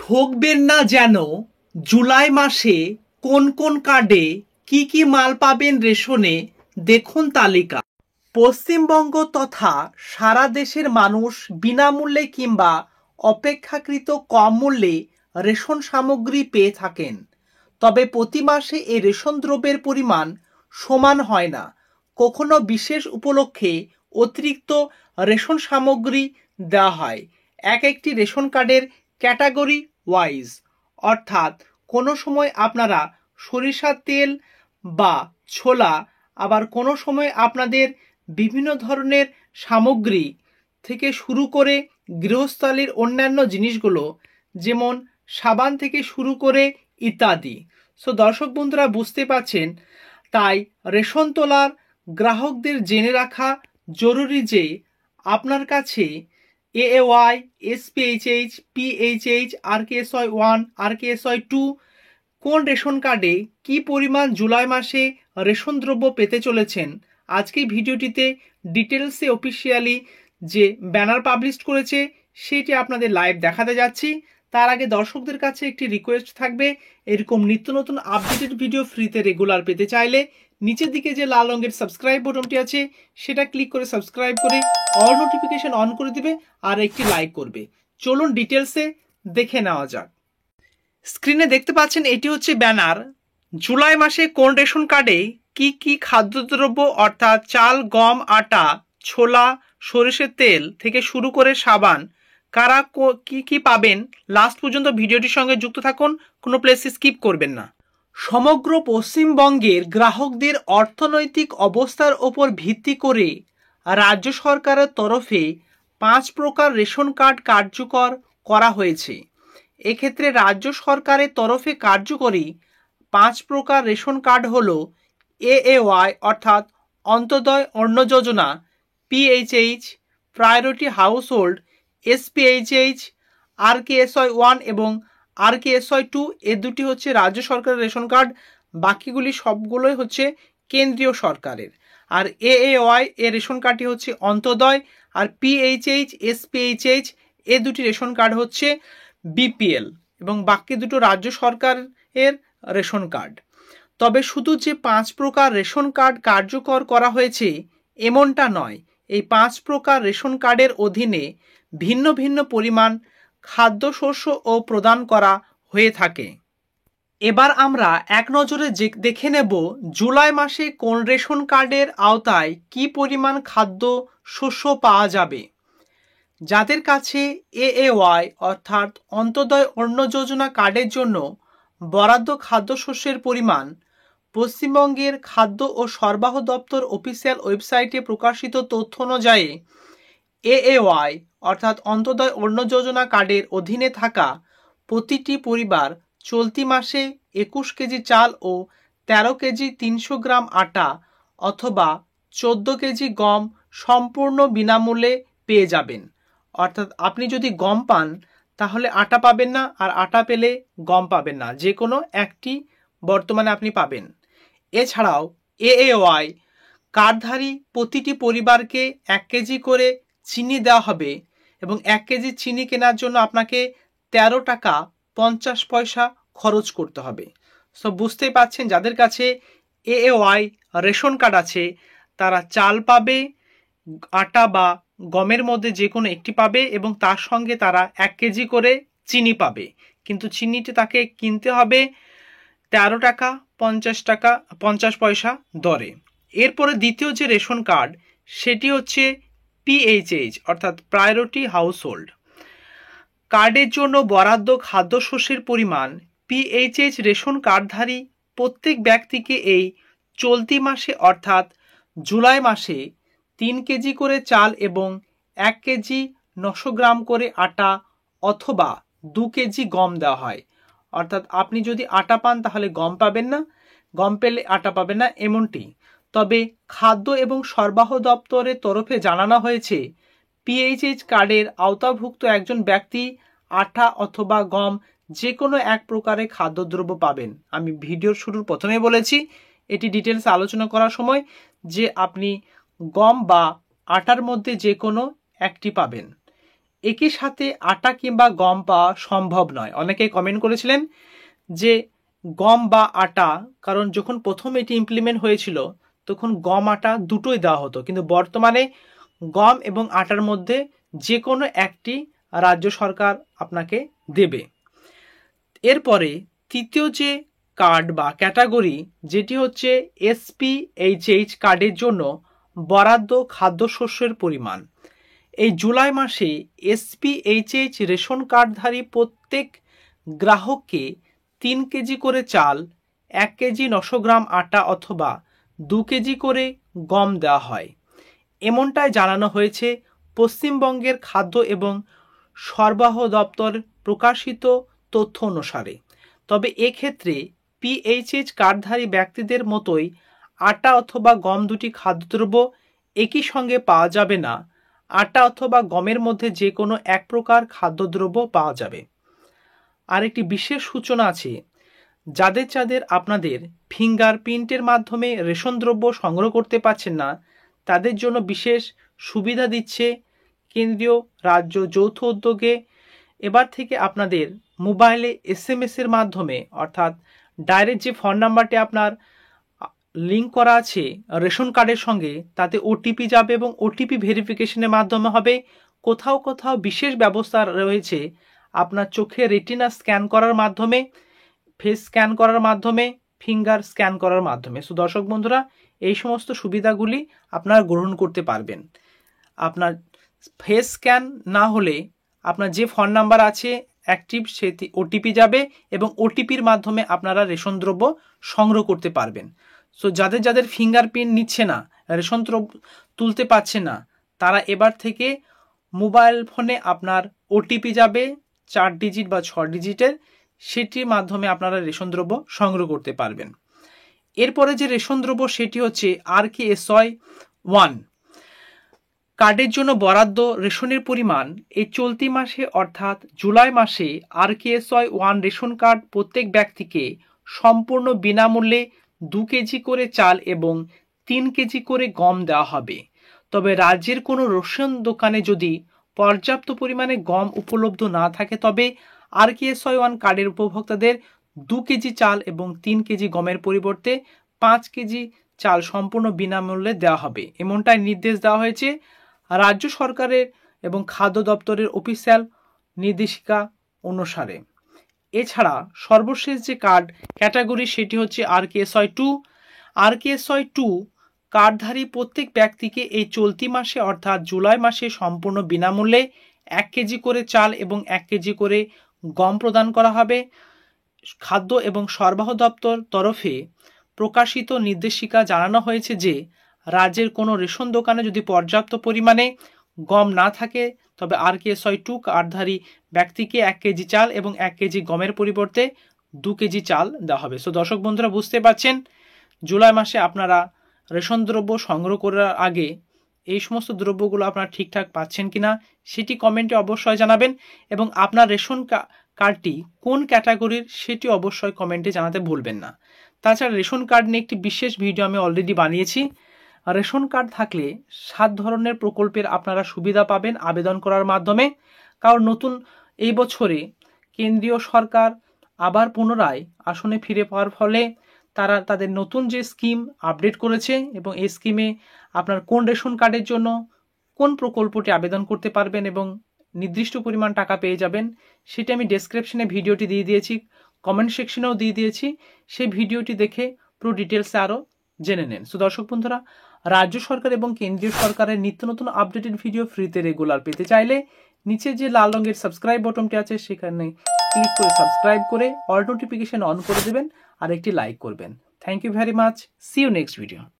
ঠকবেন না যেন জুলাই মাসে কোন কোন কার্ডে কি মাল পাবেন রেশনে দেখুন তালিকা। পশ্চিমবঙ্গ তথা সারা দেশের মানুষ বিনামূল্যে কিংবা অপেক্ষাকৃত কম মূল্যে রেশন সামগ্রী পেয়ে থাকেন। তবে প্রতি মাসে এই রেশন দ্রব্যের পরিমাণ সমান হয় না। কখনো বিশেষ উপলক্ষে অতিরিক্ত রেশন সামগ্রী দেওয়া হয় এক একটি রেশন কার্ডের ক্যাটাগরি ওয়াইজ। অর্থাৎ কোনো সময় আপনারা সরিষার তেল বা ছোলা, আবার কোনো সময় আপনাদের বিভিন্ন ধরনের সামগ্রী থেকে শুরু করে গৃহস্থালির অন্যান্য জিনিসগুলো যেমন সাবান থেকে শুরু করে ইত্যাদি। সো দর্শক বন্ধুরা বুঝতে পারছেন, তাই রেশন তোলার গ্রাহকদের জেনে রাখা জরুরি যে আপনার কাছে AAY, SPHH, PHH, RKSY 1, RKSY 2 কোন রেশন কার্ডে কি পরিমাণ জুলাই মাসে রেশন দ্রব্য পেতে চলেছেন আজকে ভিডিওটিতে ডিটেলসে অফিসিয়ালি যে ব্যানার পাবলিশ করেছে সেটি আপনাদের লাইভ দেখাতে যাচ্ছি। তার আগে দর্শকদের কাছে একটি রিকোয়েস্ট থাকবে, এরকম নিত্য নতুন আপডেটেড ভিডিও ফ্রিতে রেগুলার পেতে চাইলে নিচের দিকে যে লাল রঙের সাবস্ক্রাইব বাটনটি আছে সেটা ক্লিক করে সাবস্ক্রাইব করে অল নোটিফিকেশন অন করে দিবে আর একটি লাইক করবে। চলুন ডিটেলসে দেখে নেওয়া যাক। স্ক্রিনে দেখতে পাচ্ছেন এটি হচ্ছে ব্যানার। জুলাই মাসে কোন রেশন কার্ডে কি খাদ্যদ্রব্য অর্থাৎ চাল, গম, আটা, ছোলা, সরিষার তেল থেকে শুরু করে সাবান কারা কি পাবেন লাস্ট পর্যন্ত ভিডিওটির সঙ্গে যুক্ত থাকুন, কোনো প্লেসে স্কিপ করবেন না। সমগ্র পশ্চিমবঙ্গের গ্রাহকদের অর্থনৈতিক অবস্থার ওপর ভিত্তি করে রাজ্য সরকারের তরফে 5 প্রকার রেশন কার্ড কার্যকর করা হয়েছে। এক্ষেত্রে রাজ্য সরকারের তরফে কার্যকরী 5 প্রকার রেশন কার্ড হল AAY অর্থাৎ অন্তোদয় অন্ন যোজনা, PHH priority house hold, SPHH, RKSY 1 এবং RKSY 2 এ দুটি হচ্ছে রাজ্য সরকারের রেশন কার্ড, বাকিগুলি সবগুলোই হচ্ছে কেন্দ্রীয় সরকারের। আর AAY এর রেশন কার্ডটি হচ্ছে অন্তোদয়, আর PHH, SPHH এ দুটি রেশন কার্ড হচ্ছে BPL এবং বাকি দুটো রাজ্য সরকারের রেশন কার্ড। তবে শুধু যে 5 প্রকার রেশন কার্ড কার্যকর করা হয়েছে এমনটা নয়, এই 5 প্রকার রেশন কার্ডের অধীনে ভিন্ন ভিন্ন পরিমাণ খাদ্যশস্য ও প্রদান করা হয়ে থাকে। এবার আমরা এক নজরে দেখে নেব জুলাই মাসে কোন রেশন কার্ডের আওতায় কি পরিমাণ খাদ্য শস্য পাওয়া যাবে। যাদের কাছে AAY অর্থাৎ অন্তোদয় অন্ন যোজনা কার্ডের জন্য বরাদ্দ খাদ্যশস্যের পরিমাণ পশ্চিমবঙ্গের খাদ্য ও সরবরাহ দপ্তর অফিসিয়াল ওয়েবসাইটে প্রকাশিত তথ্য অনুযায়ী AAY অর্থাৎ অন্তোদয় অন্ন যোজনা কার্ডের অধীনে থাকা প্রতিটি পরিবার চলতি মাসে 21 কেজি চাল ও 13 কেজি 300 গ্রাম আটা অথবা 14 কেজি গম সম্পূর্ণ বিনামূল্যে পেয়ে যাবেন। অর্থাৎ আপনি যদি গম পান তাহলে আটা পাবেন না, আর আটা পেলে গম পাবেন না, যে কোনো একটি বর্তমানে আপনি পাবেন। এছাড়াও AAY কার্ডধারী প্রতিটি পরিবারকে 1 কেজি করে চিনি দেওয়া হবে এবং 1 কেজি চিনি কেনার জন্য আপনাকে 13 টাকা 50 পয়সা খরচ করতে হবে। সো বুঝতেই পাচ্ছেন, যাদের কাছে AAY রেশন কার্ড আছে তারা চাল পাবে, আটা বা গমের মধ্যে যে কোনো একটি পাবে এবং তার সঙ্গে তারা 1 কেজি করে চিনি পাবে, কিন্তু চিনিটি তাকে কিনতে হবে 13 টাকা 50 পয়সা দরে। এরপরে দ্বিতীয় যে রেশন কার্ড সেটি হচ্ছে PHH অর্থাৎ প্রায়োরিটি হাউস হোল্ড কার্ডের জন্য বরাদ্দ খাদ্যশস্যের পরিমাণ PHH রেশন কার্ডধারী প্রত্যেক ব্যক্তিকে এই চলতি মাসে অর্থাৎ জুলাই মাসে 3 কেজি করে চাল এবং 1 কেজি 900 গ্রাম করে আটা অথবা 2 কেজি গম দেওয়া হয়। অর্থাৎ আপনি যদি আটা পান তাহলে গম পাবেন না, গম পেলে আটা পাবেন না এমনটি। তবে খাদ্য এবং সরবরাহ দপ্তরের তরফে জানানো হয়েছে PHH কার্ডের আওতাভুক্ত একজন ব্যক্তি আটা অথবা গম যে কোনো এক প্রকারের খাদ্যদ্রব্য পাবেন। আমি ভিডিওর শুরুর প্রথমে বলেছি এটি ডিটেলস আলোচনা করার সময় যে আপনি গম বা আটার মধ্যে যে কোনো একটি পাবেন। একই সাথে আটা কিংবা গম পাওয়া সম্ভব নয়। অনেকেই কমেন্ট করেছিলেন যে গম বা আটা, কারণ যখন প্রথম এটি ইমপ্লিমেন্ট হয়েছিল তখন গম আটা দুটোই দেওয়া হতো, কিন্তু বর্তমানে গম এবং আটার মধ্যে যে কোনো একটি রাজ্য সরকার আপনাকে দেবে। এরপরে তৃতীয় যে কার্ড বা ক্যাটাগরি, যেটি হচ্ছে SPHH কার্ডের জন্য বরাদ্দ খাদ্যশস্যের পরিমাণ। এই জুলাই মাসে SPHH রেশন কার্ডধারী প্রত্যেক গ্রাহককে 3 কেজি করে চাল, 1 কেজি 900 গ্রাম আটা অথবা 2 কেজি করে গম দেওয়া হয়, এমনটাই জানানো হয়েছে পশ্চিমবঙ্গের খাদ্য এবং সরবরাহ দপ্তর প্রকাশিত তথ্য অনুসারে। তবে এক্ষেত্রে PHH কার্ডধারী ব্যক্তিদের মতোই আটা অথবা গম দুটি খাদ্যদ্রব্য একই সঙ্গে পাওয়া যাবে না। আটা অথবা গমের মধ্যে যে কোনো এক প্রকার খাদ্যদ্রব্য পাওয়া যাবে। আর একটি বিশেষ সূচনা আছে, যাদের আপনাদের ফিঙ্গারপ্রিন্টের মাধ্যমে রেশন দ্রব্য সংগ্রহ করতে পারছেন না, তাদের জন্য বিশেষ সুবিধা দিচ্ছে কেন্দ্রীয় রাজ্য যৌথ উদ্যোগে। এবার থেকে আপনাদের মোবাইলে SMS এর মাধ্যমে, অর্থাৎ ডাইরেক্ট যে ফোন নাম্বারটি আপনার লিঙ্ক করা আছে রেশন কার্ডের সঙ্গে, তাতে OTP যাবে এবং OTP ভেরিফিকেশনের মাধ্যমে হবে। কোথাও কোথাও বিশেষ ব্যবস্থা রয়েছে আপনার চোখে রেটিনা স্ক্যান করার মাধ্যমে, ফেস স্ক্যান করার মাধ্যমে, ফিঙ্গার স্ক্যান করার মাধ্যমে। সো দর্শক বন্ধুরা, এই সমস্ত সুবিধাগুলি আপনারা গ্রহণ করতে পারবেন। আপনার ফেস স্ক্যান না হলে আপনার যে ফোন নাম্বার আছে অ্যাক্টিভ, সেটি OTP যাবে এবং OTPর মাধ্যমে আপনারা রেশন দ্রব্য সংগ্রহ করতে পারবেন। সো যাদের ফিঙ্গারপ্রিন্ট নিচ্ছে না, রেশন দ্রব্য তুলতে পারছে না, তারা এবার থেকে মোবাইল ফোনে আপনার OTP যাবে 4 ডিজিট বা 6 ডিজিটের, সেটির মাধ্যমে আপনারা রেশন দ্রব্য সংগ্রহ করতে পারবেন। এরপরে যে রেশন দ্রব্য সেটি হচ্ছে RKSY 1 কার্ডের জন্য বরাদ্দ রেশনের পরিমাণ। এই চলতি মাসে অর্থাৎ জুলাই মাসে RKSY 1 রেশন কার্ড প্রত্যেক ব্যক্তিকে সম্পূর্ণ বিনামূল্যে 2 কেজি করে চাল এবং 3 কেজি করে গম দেওয়া হবে। তবে রাজ্যের কোনো রেশন দোকানে যদি পর্যাপ্ত পরিমাণে গম উপলব্ধ না থাকে, তবে RKSY 1 কার্ডের উপভোক্তাদের 2 কেজি চাল এবং 3 কেজি গমের পরিবর্তে 5 কেজি চাল সম্পূর্ণ বিনামূল্যে দেওয়া হবে, এমনটাই নির্দেশ দেওয়া হয়েছে রাজ্য সরকারের এবং খাদ্য দপ্তরের অফিসিয়াল নির্দেশিকা অনুসারে। এছাড়া সর্বশেষ যে কার্ড ক্যাটাগরি সেটি হচ্ছে RKSY 2। RKSY 2 কার্ডধারী প্রত্যেক ব্যক্তিকে এই চলতি মাসে অর্থাৎ জুলাই মাসে সম্পূর্ণ বিনামূল্যে 1 কেজি করে চাল এবং 1 কেজি করে গম প্রদান করা হবে। খাদ্য এবং সরবরাহ দপ্তর তরফে প্রকাশিত নির্দেশিকা জানানো হয়েছে যে রাজ্যের কোনো রেশন দোকানে যদি পর্যাপ্ত পরিমাণে গম না থাকে, তবে RKSY 2 কার্ডধারী ব্যক্তিকে 1 কেজি চাল এবং 1 কেজি গমের পরিবর্তে 2 কেজি চাল দেওয়া হবে। সো দর্শক বন্ধুরা, বুঝতে পারছেন জুলাই মাসে আপনারা রেশন দ্রব্য সংগ্রহ করার আগে এই সমস্ত দ্রব্যগুলো আপনারা ঠিকঠাক পাচ্ছেন কিনা সেটি কমেন্টে অবশ্যই জানাবেন, এবং আপনার রেশন কার্ডটি কোন ক্যাটাগরির সেটি অবশ্যই কমেন্টে জানাতে ভুলবেন না। তাছাড়া রেশন কার্ড নিয়ে একটি বিশেষ ভিডিও আমি অলরেডি বানিয়েছি। রেশন কার্ড থাকলে 7 ধরনের প্রকল্পের আপনারা সুবিধা পাবেন আবেদন করার মাধ্যমে। কারণ নতুন এই বছরে কেন্দ্রীয় সরকার আবার পুনরায় আসনে ফিরে পাওয়ার ফলে তারা তাদের নতুন যে স্কিম আপডেট করেছে, এবং এই স্কিমে আপনার কোন রেশন কার্ডের জন্য কোন প্রকল্পটি আবেদন করতে পারবেন এবং নির্দিষ্ট পরিমাণ টাকা পেয়ে যাবেন, সেটি আমি ডেসক্রিপশনে ভিডিওটি দিয়ে দিয়েছি, কমেন্ট সেকশনেও দিয়ে দিয়েছি। সেই ভিডিওটি দেখে পুরো ডিটেলসে আরও জেনে নেন। সো দর্শক বন্ধুরা, রাজ্য সরকার এবং কেন্দ্রীয় সরকারের নিত্য নতুন আপডেটেড ভিডিও ফ্রিতে রেগুলার পেতে চাইলে নিচে যে লাল রঙের সাবস্ক্রাইব বাটনটি আছে সেখানে ক্লিক করে সাবস্ক্রাইব করে অল নোটিফিকেশন অন করে দেবেন আর একটি লাইক করবেন। Thank you very much. See you next video.